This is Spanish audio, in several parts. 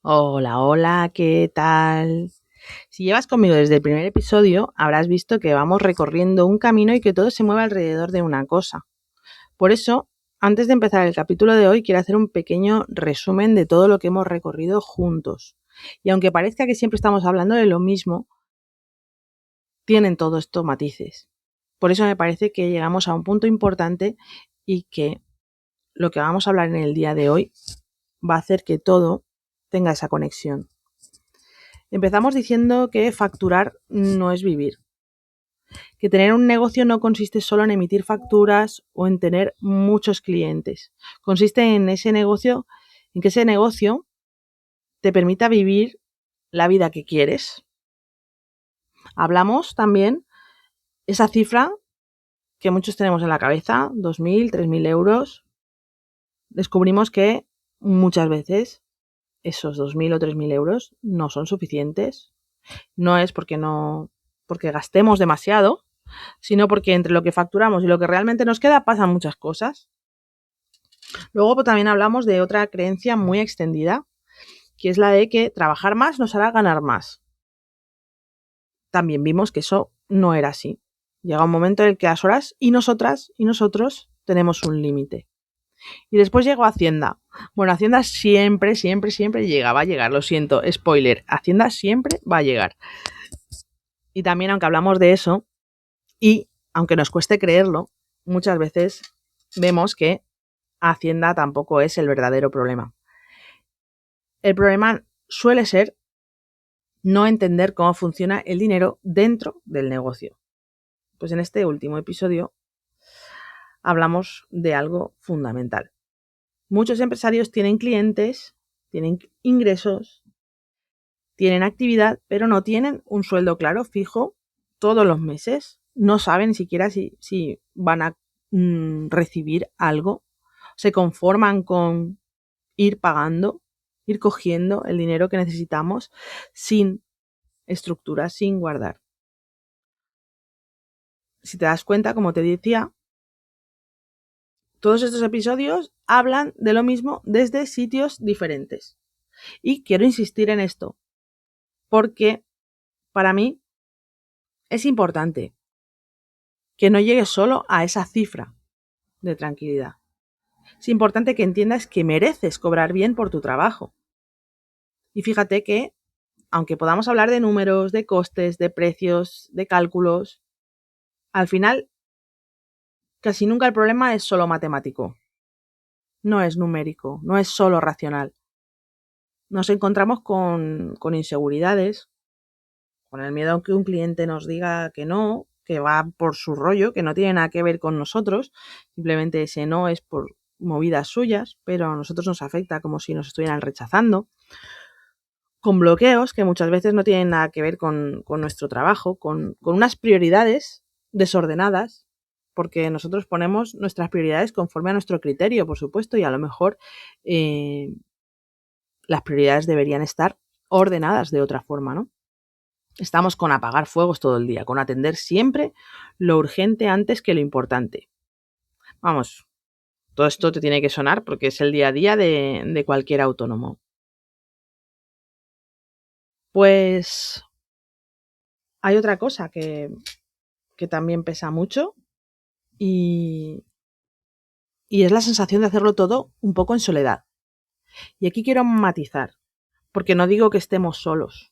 Hola, hola, ¿qué tal? Si llevas conmigo desde el primer episodio, habrás visto que vamos recorriendo un camino y que todo se mueve alrededor de una cosa. Por eso, antes de empezar el capítulo de hoy, quiero hacer un pequeño resumen de todo lo que hemos recorrido juntos. Y aunque parezca que siempre estamos hablando de lo mismo, tienen todo esto matices. Por eso me parece que llegamos a un punto importante y que lo que vamos a hablar en el día de hoy va a hacer que todo tenga esa conexión. Empezamos diciendo que facturar no es vivir, que tener un negocio no consiste solo en emitir facturas o en tener muchos clientes. Consiste en que ese negocio te permita vivir la vida que quieres. Hablamos también esa cifra que muchos tenemos en la cabeza, 2.000, 3.000 euros. Descubrimos que muchas veces esos 2.000 o 3.000 euros no son suficientes. No es porque gastemos demasiado, sino porque entre lo que facturamos y lo que realmente nos queda pasan muchas cosas. Luego pues, también hablamos de otra creencia muy extendida, que es la de que trabajar más nos hará ganar más. También vimos que eso no era así. Llega un momento en el que las horas y nosotras y nosotros tenemos un límite. Y después llegó Hacienda. Bueno, Hacienda siempre llega, va a llegar, lo siento, spoiler, Hacienda siempre va a llegar. Y también, aunque hablamos de eso, y aunque nos cueste creerlo, muchas veces vemos que Hacienda tampoco es el verdadero problema. El problema suele ser no entender cómo funciona el dinero dentro del negocio. Pues en este último episodio hablamos de algo fundamental. Muchos empresarios tienen clientes, tienen ingresos, tienen actividad, pero no tienen un sueldo claro, fijo, todos los meses. No saben ni siquiera si van a recibir algo. Se conforman con ir pagando, ir cogiendo el dinero que necesitamos sin estructura, sin guardar. Si te das cuenta, como te decía, todos estos episodios hablan de lo mismo desde sitios diferentes. Y quiero insistir en esto, porque para mí es importante que no llegues solo a esa cifra de tranquilidad. Es importante que entiendas que mereces cobrar bien por tu trabajo. Y fíjate que, aunque podamos hablar de números, de costes, de precios, de cálculos, al final casi nunca el problema es solo matemático. No es numérico, no es solo racional. Nos encontramos con inseguridades, con el miedo a que un cliente nos diga que no, que va por su rollo, que no tiene nada que ver con nosotros, simplemente ese no es por movidas suyas, pero a nosotros nos afecta como si nos estuvieran rechazando, con bloqueos que muchas veces no tienen nada que ver con nuestro trabajo, con unas prioridades desordenadas, porque nosotros ponemos nuestras prioridades conforme a nuestro criterio, por supuesto, y a lo mejor las prioridades deberían estar ordenadas de otra forma, ¿no? Estamos con apagar fuegos todo el día, con atender siempre lo urgente antes que lo importante. Vamos, todo esto te tiene que sonar porque es el día a día de cualquier autónomo. Pues hay otra cosa que también pesa mucho y es la sensación de hacerlo todo un poco en soledad. Y aquí quiero matizar, porque no digo que estemos solos,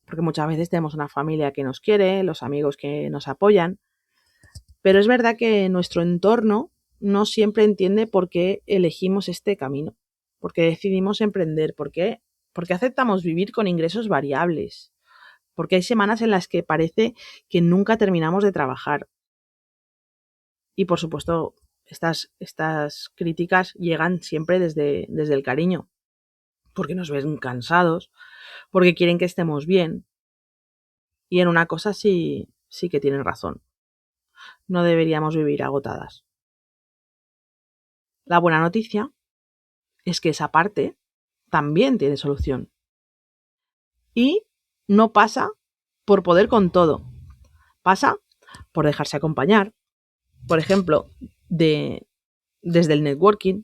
porque muchas veces tenemos una familia que nos quiere, los amigos que nos apoyan, pero es verdad que nuestro entorno no siempre entiende por qué elegimos este camino, por qué decidimos emprender, por qué aceptamos vivir con ingresos variables, porque hay semanas en las que parece que nunca terminamos de trabajar. Y por supuesto, estas críticas llegan siempre desde el cariño, porque nos ven cansados, porque quieren que estemos bien. Y en una cosa sí que tienen razón. No deberíamos vivir agotadas. La buena noticia es que esa parte también tiene solución. Y no pasa por poder con todo. Pasa por dejarse acompañar, por ejemplo, desde el networking,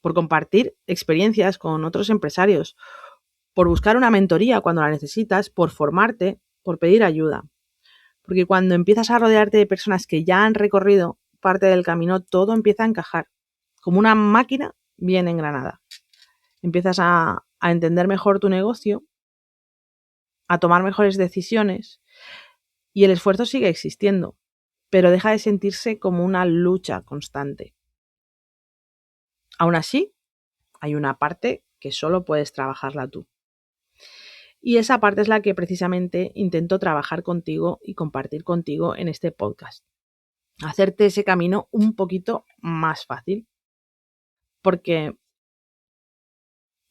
por compartir experiencias con otros empresarios, por buscar una mentoría cuando la necesitas, por formarte, por pedir ayuda. Porque cuando empiezas a rodearte de personas que ya han recorrido parte del camino, todo empieza a encajar, como una máquina bien engranada. Empiezas a entender mejor tu negocio, a tomar mejores decisiones y el esfuerzo sigue existiendo, pero deja de sentirse como una lucha constante. Aún así, hay una parte que solo puedes trabajarla tú. Y esa parte es la que precisamente intento trabajar contigo y compartir contigo en este podcast. Hacerte ese camino un poquito más fácil. Porque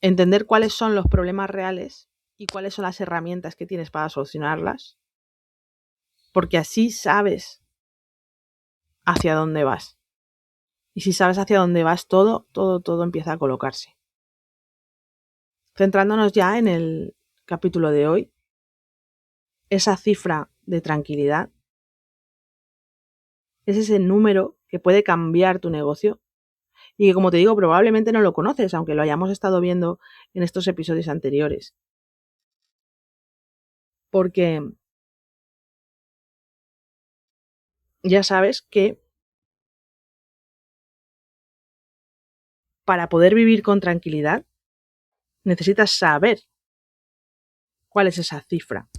entender cuáles son los problemas reales y cuáles son las herramientas que tienes para solucionarlas. Porque así sabes hacia dónde vas. Y si sabes hacia dónde vas, todo empieza a colocarse. Centrándonos ya en el capítulo de hoy, esa cifra de tranquilidad es ese número que puede cambiar tu negocio y que, como te digo, probablemente no lo conoces, aunque lo hayamos estado viendo en estos episodios anteriores. Porque ya sabes que para poder vivir con tranquilidad necesitas saber cuál es esa cifra.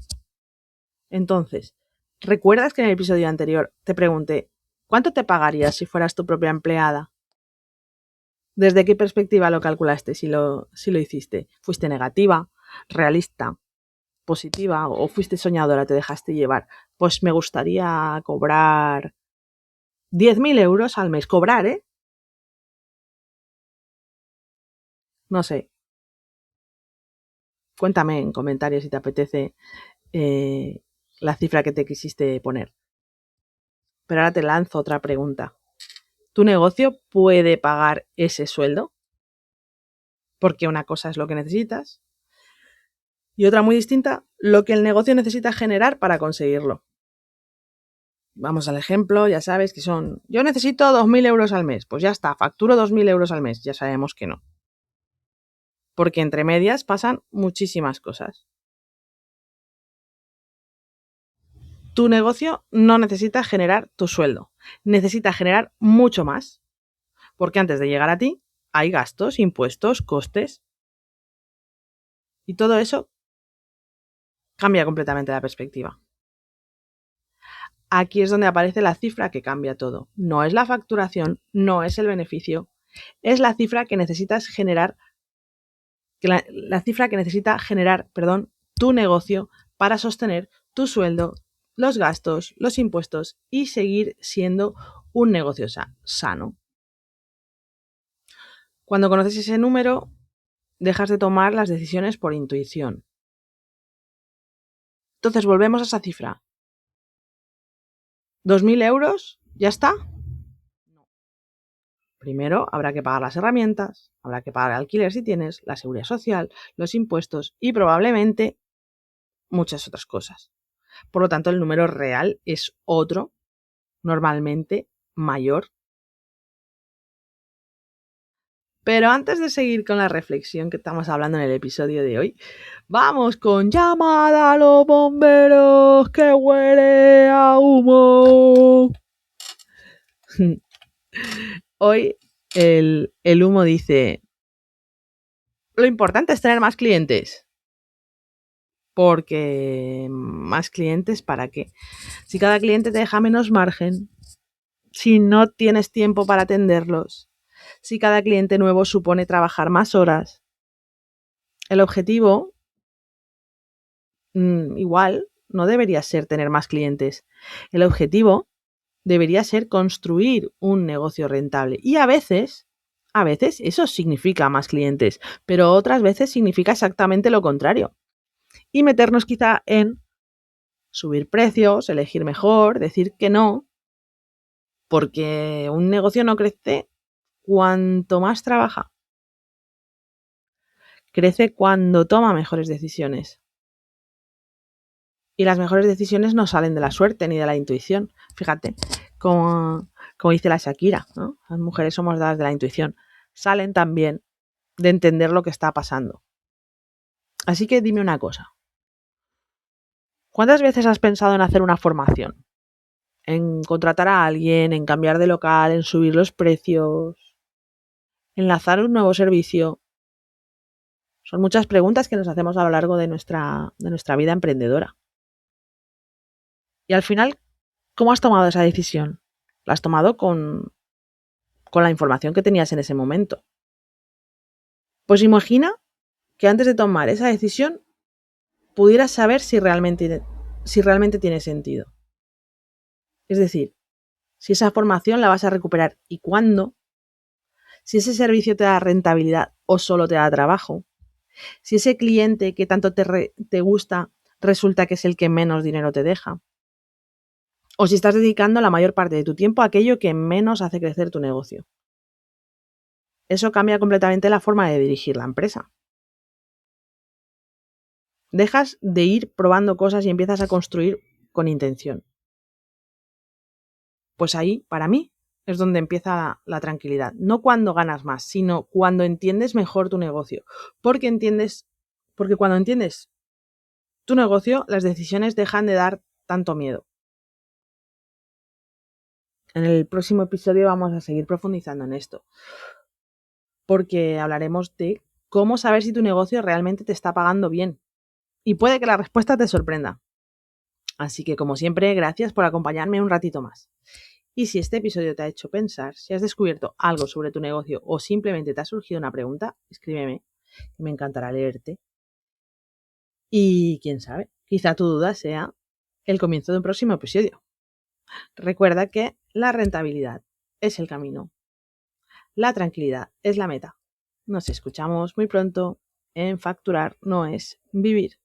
Entonces, ¿recuerdas que en el episodio anterior te pregunté cuánto te pagarías si fueras tu propia empleada? ¿Desde qué perspectiva lo calculaste si lo hiciste? ¿Fuiste negativa, realista, positiva o fuiste soñadora, te dejaste llevar? Pues me gustaría cobrar 10.000 euros al mes. Cobrar, ¿eh? No sé. Cuéntame en comentarios si te apetece la cifra que te quisiste poner. Pero ahora te lanzo otra pregunta. ¿Tu negocio puede pagar ese sueldo? Porque una cosa es lo que necesitas y otra muy distinta, lo que el negocio necesita generar para conseguirlo. Vamos al ejemplo, ya sabes que son, yo necesito 2.000 euros al mes, pues ya está, facturo 2.000 euros al mes, ya sabemos que no. Porque entre medias pasan muchísimas cosas. Tu negocio no necesita generar tu sueldo, necesita generar mucho más, porque antes de llegar a ti hay gastos, impuestos, costes, y todo eso cambia completamente la perspectiva. Aquí es donde aparece la cifra que cambia todo. No es la facturación, no es el beneficio, es la cifra que necesitas generar, la cifra que necesita generar, tu negocio para sostener tu sueldo, los gastos, los impuestos y seguir siendo un negocio sano. Cuando conoces ese número, dejas de tomar las decisiones por intuición. Entonces volvemos a esa cifra. ¿2.000 euros? ¿Ya está? No. Primero habrá que pagar las herramientas, habrá que pagar el alquiler si tienes, la seguridad social, los impuestos y probablemente muchas otras cosas. Por lo tanto, el número real es otro, normalmente mayor. Pero antes de seguir con la reflexión que estamos hablando en el episodio de hoy, vamos con llamada a los bomberos que huele a humo. Hoy el humo dice, lo importante es tener más clientes. Porque más clientes, ¿para qué? Si cada cliente te deja menos margen, si no tienes tiempo para atenderlos, si cada cliente nuevo supone trabajar más horas, el objetivo igual no debería ser tener más clientes. El objetivo debería ser construir un negocio rentable. Y a veces eso significa más clientes, pero otras veces significa exactamente lo contrario. Y meternos quizá en subir precios, elegir mejor, decir que no, porque un negocio no crece cuanto más trabaja. Crece cuando toma mejores decisiones. Y las mejores decisiones no salen de la suerte ni de la intuición. Fíjate, como dice la Shakira, ¿no? Las mujeres somos dadas de la intuición. Salen también de entender lo que está pasando. Así que dime una cosa. ¿Cuántas veces has pensado en hacer una formación? En contratar a alguien, en cambiar de local, en subir los precios, en lanzar un nuevo servicio. Son muchas preguntas que nos hacemos a lo largo de nuestra vida emprendedora. Y al final, ¿cómo has tomado esa decisión? La has tomado con la información que tenías en ese momento. Pues imagina que antes de tomar esa decisión pudieras saber si realmente tiene sentido. Es decir, si esa formación la vas a recuperar y cuándo, si ese servicio te da rentabilidad o solo te da trabajo, si ese cliente que tanto te gusta resulta que es el que menos dinero te deja, o si estás dedicando la mayor parte de tu tiempo a aquello que menos hace crecer tu negocio. Eso cambia completamente la forma de dirigir la empresa. Dejas de ir probando cosas y empiezas a construir con intención. Pues ahí, para mí, es donde empieza la tranquilidad. No cuando ganas más, sino cuando entiendes mejor tu negocio. Porque cuando entiendes tu negocio, las decisiones dejan de dar tanto miedo. En el próximo episodio vamos a seguir profundizando en esto. Porque hablaremos de cómo saber si tu negocio realmente te está pagando bien. Y puede que la respuesta te sorprenda. Así que, como siempre, gracias por acompañarme un ratito más. Y si este episodio te ha hecho pensar, si has descubierto algo sobre tu negocio o simplemente te ha surgido una pregunta, escríbeme, que me encantará leerte. Y quién sabe, quizá tu duda sea el comienzo de un próximo episodio. Recuerda que la rentabilidad es el camino. La tranquilidad es la meta. Nos escuchamos muy pronto en Facturar no es vivir.